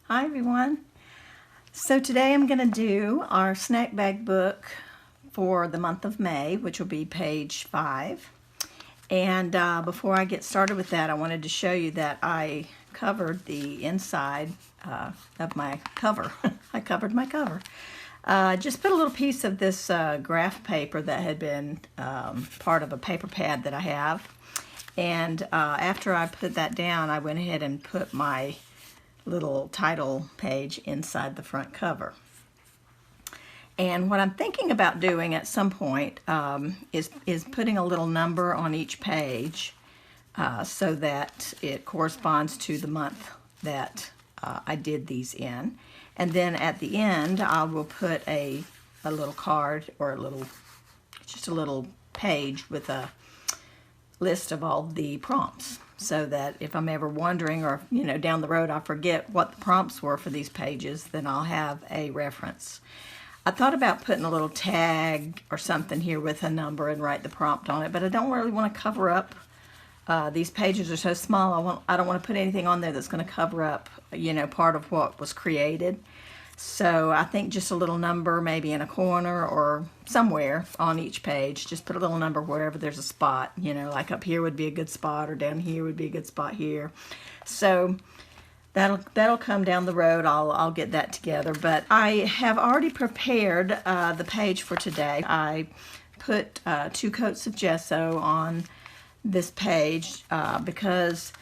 Hi everyone. So today I'm going to do our snack bag book for the month of May, which will be page 5. And before I get started with that, I wanted to show you that I covered the inside of my cover. I covered my cover. Just put a little piece of this graph paper that had been part of a paper pad that I have. And after I put that down, I went ahead and put my little title page inside the front cover. And what I'm thinking about doing at some point is putting a little number on each page so that it corresponds to the month that I did these in. And then at the end, I will put a little card or just a little page with a list of all the prompts, so that if I'm ever wondering, or down the road I forget what the prompts were for these pages, then I'll have a reference. I thought about putting a little tag or something here with a number and write the prompt on it, but I don't really want to cover up. These pages are so small, I don't want to put anything on there that's going to cover up part of what was created. So I think just a little number, maybe in a corner or somewhere on each page. Just put a little number wherever there's a spot, like up here would be a good spot, or down here would be a good spot here. So that'll come down the road. I'll get that together. But I have already prepared the page for today. I put 2 coats of gesso on this page because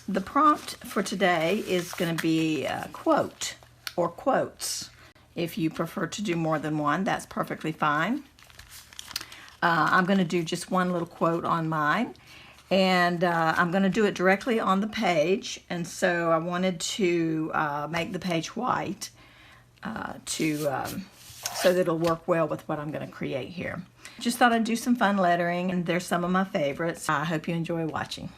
the prompt for today is going to be a quote or quotes. If you prefer to do more than one, that's perfectly fine. I'm going to do just one little quote on mine, and I'm going to do it directly on the page, and so I wanted to make the page white so that it'll work well with what I'm going to create here. Just thought I'd do some fun lettering, and there's some of my favorites. I hope you enjoy watching.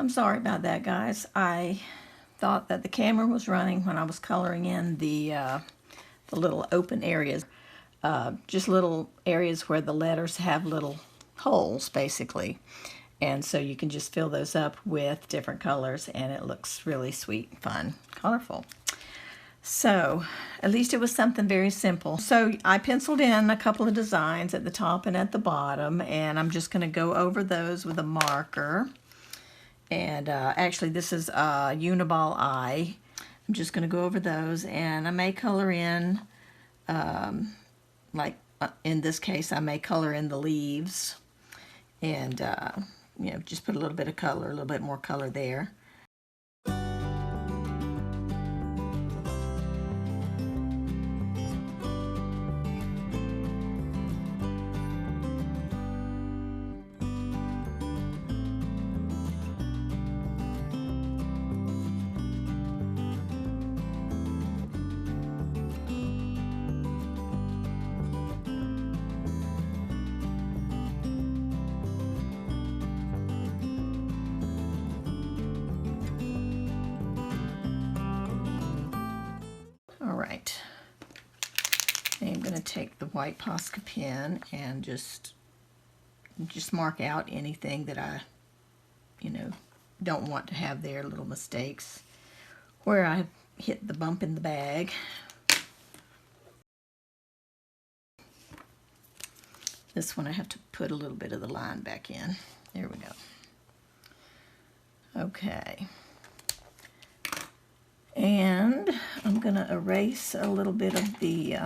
I'm sorry about that, guys. I thought that the camera was running when I was coloring in the little open areas. Just little areas where the letters have little holes, basically. And so you can just fill those up with different colors, and it looks really sweet, fun, colorful. So at least it was something very simple. So I penciled in a couple of designs at the top and at the bottom, and I'm just going to go over those with a marker. And actually this is a Uniball eye. I'm just going to go over those, and I may color in, in this case I may color in the leaves, and you know, just put a little bit of color, a little bit more color there. All right, I'm going to take the white Posca pen and just mark out anything that I, you know, don't want to have there, little mistakes where I hit the bump in the bag. This one I have to put a little bit of the line back in. There we go. Okay. And I'm going to erase a little bit of the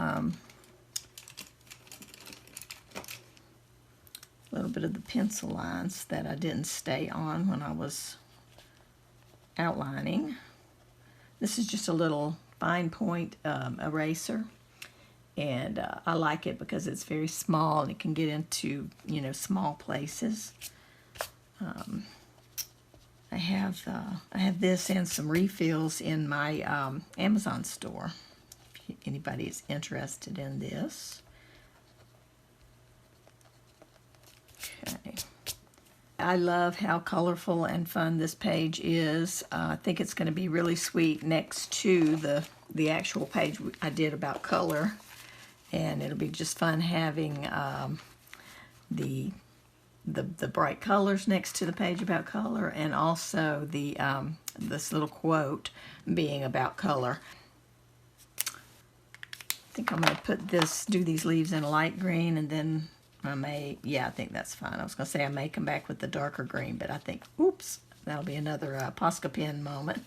pencil lines that I didn't stay on when I was outlining. This is just a little fine point eraser, and I like it because it's very small and it can get into, you know, small places. I have this and some refills in my Amazon store, if anybody is interested in this. Okay. I love how colorful and fun this page is. I think it's going to be really sweet next to the actual page I did about color, and it'll be just fun having the bright colors next to the page about color, and also the this little quote being about color. I think I'm going to do these leaves in light green, and then I think that's fine. I was going to say I may come back with the darker green, but I think, oops, that'll be another Posca pen moment.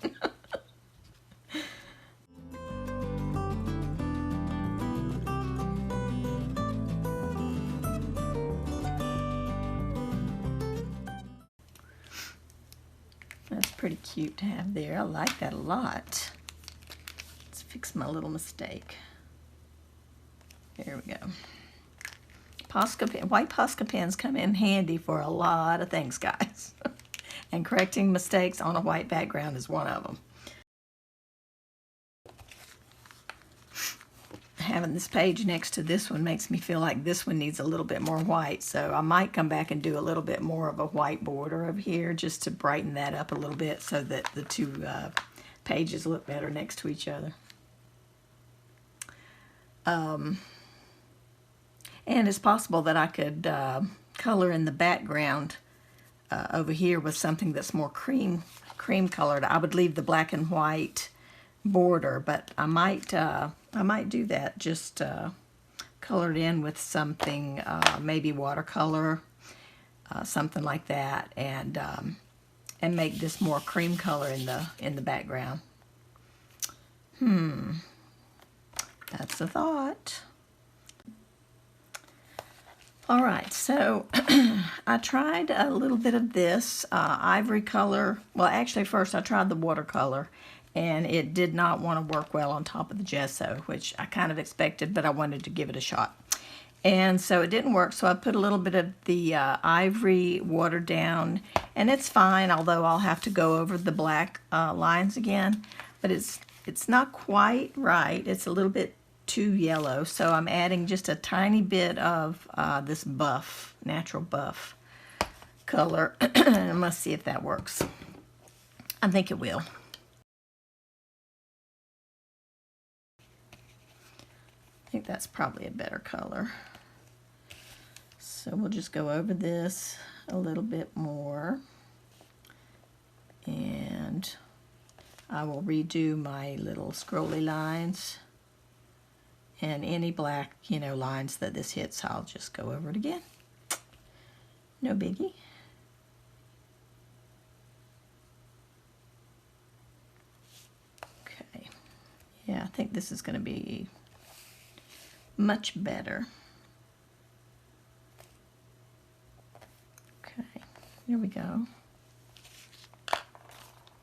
That's pretty cute to have there. I like that a lot. Let's fix my little mistake. There we go. White Posca pens come in handy for a lot of things, guys. And correcting mistakes on a white background is one of them. Having this page next to this one makes me feel like this one needs a little bit more white, so I might come back and do a little bit more of a white border over here just to brighten that up a little bit so that the two pages look better next to each other. And it's possible that I could color in the background over here with something that's more cream colored. I would leave the black and white border, but I might do that. Just color it in with something, maybe watercolor, something like that, and make this more cream color in the background. That's a thought. All right, so I tried a little bit of this ivory color. Well, actually, first I tried the watercolor, and it did not want to work well on top of the gesso, which I kind of expected, but I wanted to give it a shot. And so it didn't work, so I put a little bit of the ivory watered down, and it's fine, although I'll have to go over the black lines again. But it's not quite right. It's a little bit too yellow, so I'm adding just a tiny bit of this buff, natural buff color. I must see if that works. I think it will. I think that's probably a better color. So we'll just go over this a little bit more. And I will redo my little scrolly lines. And any black, lines that this hits, I'll just go over it again. No biggie. Okay. Yeah, I think this is going to be much better. Okay, here we go.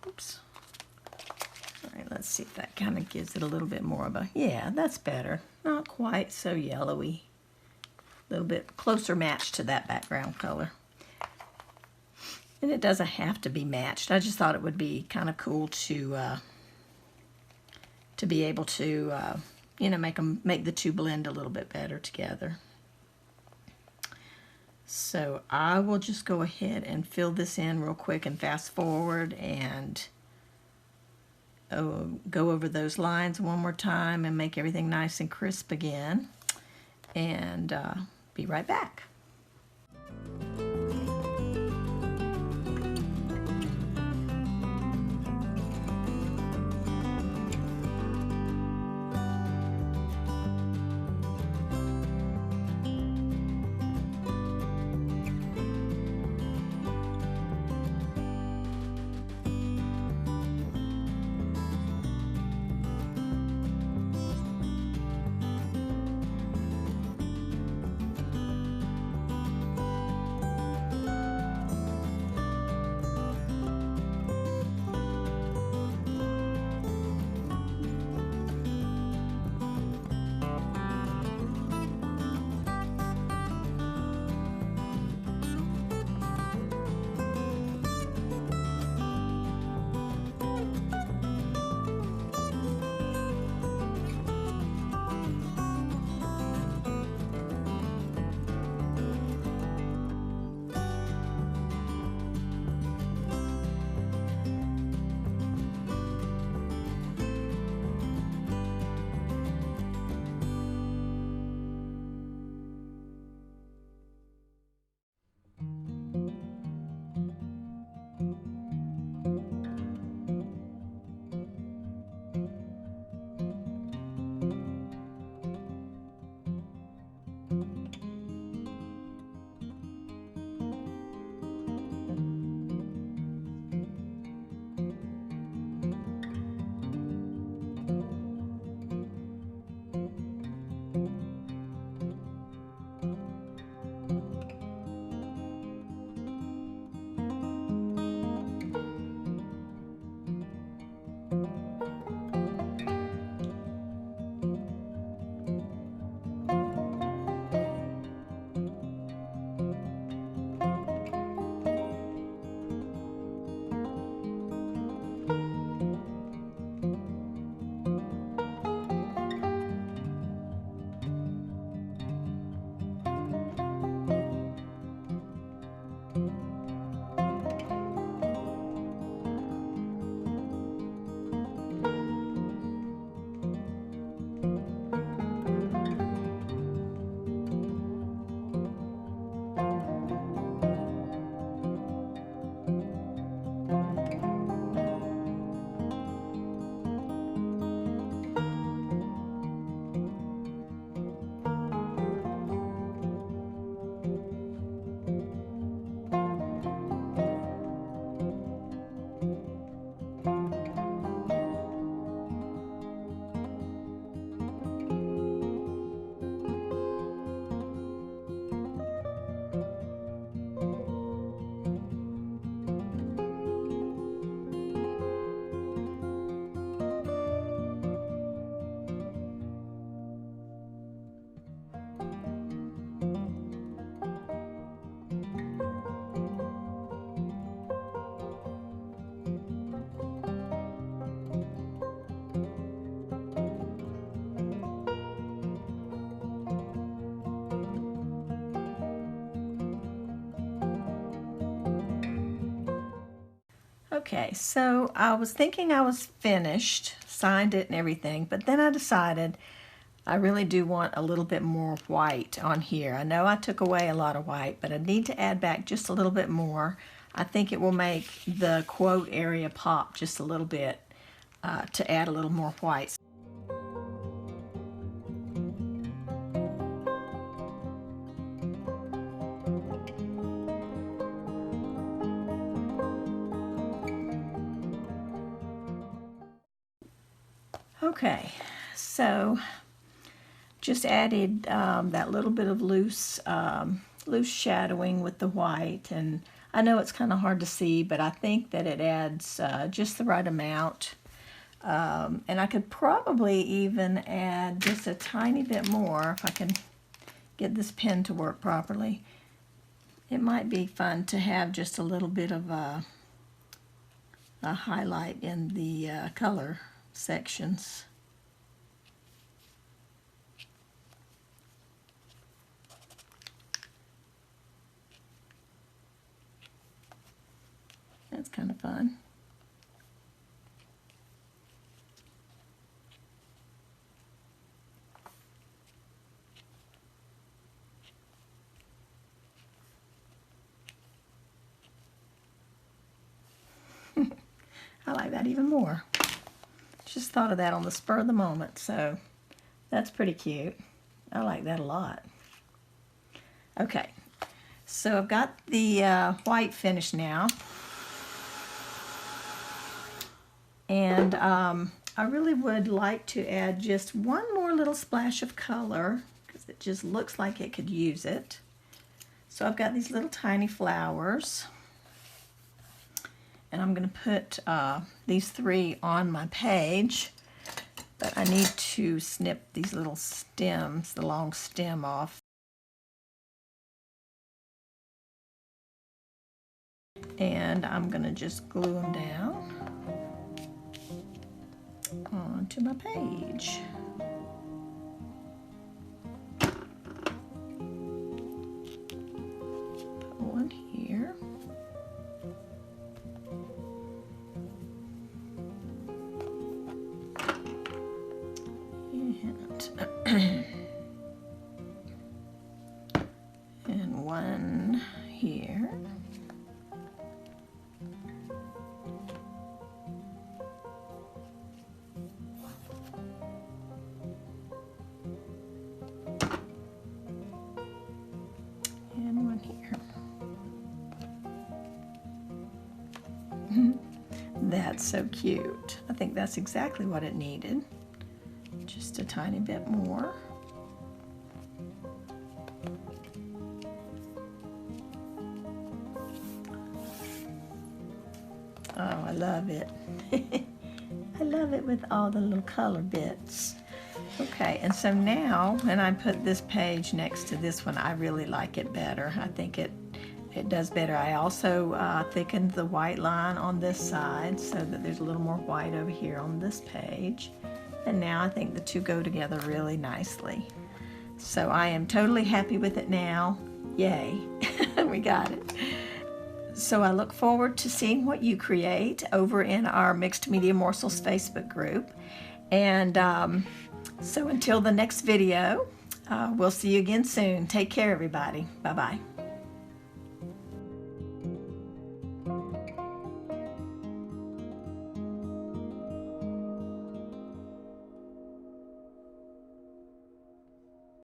Oops. All right, let's see if that kind of gives it a little bit more of a, yeah, that's better. Not quite so yellowy. A little bit closer match to that background color. And it doesn't have to be matched. I just thought it would be kind of cool to be able to, make the two blend a little bit better together. So I will just go ahead and fill this in real quick and fast forward and go over those lines one more time and make everything nice and crisp again. And be right back. Okay, so I was thinking I was finished, signed it and everything, but then I decided I really do want a little bit more white on here. I know I took away a lot of white, but I need to add back just a little bit more. I think it will make the quote area pop just a little bit to add a little more white. Okay, so just added that little bit of loose shadowing with the white, and I know it's kind of hard to see, but I think that it adds just the right amount. And I could probably even add just a tiny bit more if I can get this pen to work properly. It might be fun to have just a little bit of a highlight in the color sections. That's kind of fun. I like that even more. Just thought of that on the spur of the moment, so that's pretty cute. I like that a lot. Okay, so I've got the white finished now. And I really would like to add just one more little splash of color because it just looks like it could use it. So I've got these little tiny flowers. And I'm going to put these 3 on my page. But I need to snip these little stems, the long stem off. And I'm going to just glue them down onto my page. Put one here. And one here. And one here. That's so cute. I think that's exactly what it needed. Just a tiny bit more. Oh, I love it. I love it with all the little color bits. Okay, and so now when I put this page next to this one, I really like it better. I think it does better. I also thickened the white line on this side so that there's a little more white over here on this page. And now I think the two go together really nicely. So I am totally happy with it now. Yay, we got it. So I look forward to seeing what you create over in our Mixed Media Morsels Facebook group. And so until the next video, we'll see you again soon. Take care, everybody. Bye-bye.